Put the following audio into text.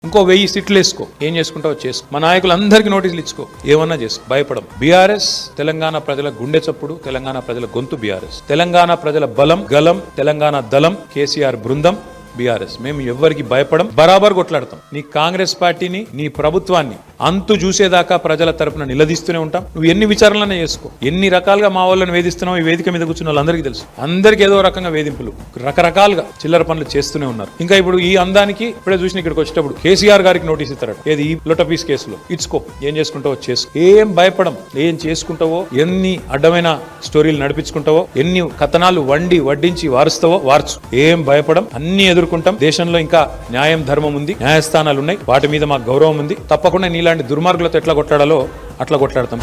ఇంకో 1000 సీట్లు వేసుకో, ఏం చేసుకుంటావో చేసుకో. మా నాయకులందరికీ నోటీసులు ఇచ్చుకో, ఏమన్నా చేసుకో, భయపడం. బీఆర్ఎస్ తెలంగాణ ప్రజల గుండె చప్పుడు, తెలంగాణ ప్రజల గొంతు బీఆర్ఎస్, తెలంగాణ ప్రజల బలం గలం, తెలంగాణ దళం కేసీఆర్ బృందం బీఆర్ఎస్. మేము ఎవ్వరికి భయపడం, బరాబర్ కొట్లాడతాం. నీ కాంగ్రెస్ పార్టీని, నీ ప్రభుత్వాన్ని అంతు చూసేదాకా ప్రజల తరపున నిలదీస్తూనే ఉంటాం. నువ్వు ఎన్ని విచారణలనే చేసుకో, ఎన్ని రకాలుగా మా వాళ్ళని వేధిస్తున్నావు ఈ వేదిక మీద కూర్చున్న వాళ్ళందరికీ తెలుసు. అందరికీ ఏదో రకంగా వేధింపులు, రకరకాలుగా చిల్లర పనులు చేస్తూనే ఉన్నారు. ఇంకా ఇప్పుడు ఈ అందానికి ఇప్పుడే చూసిన ఇక్కడికి వచ్చేటప్పుడు కేసీఆర్ గారికి నోటీస్ ఇస్తాడు. ఏది ఈ లొటపీస్ కేసులో ఇచ్చుకో, ఏం చేసుకుంటావో చేసుకో, ఏం భయపడం. ఏం చేసుకుంటావో, ఎన్ని అడ్డమైన స్టోరీలు నడిపించుకుంటావో, ఎన్ని కథనాలు వడ్డించి వారుస్తావో వార్చు, ఏం భయపడం. అన్ని ఎదుర్కొంటాం. దేశంలో ఇంకా న్యాయం ధర్మం ఉంది, న్యాయస్థానాలు ఉన్నాయి, వాటి మీద మాకు గౌరవం ఉంది. తప్పకుండా నీలాంటి దుర్మార్గులతో ఎట్లా కొట్లాడాలో అట్లా కొట్లాడతాం.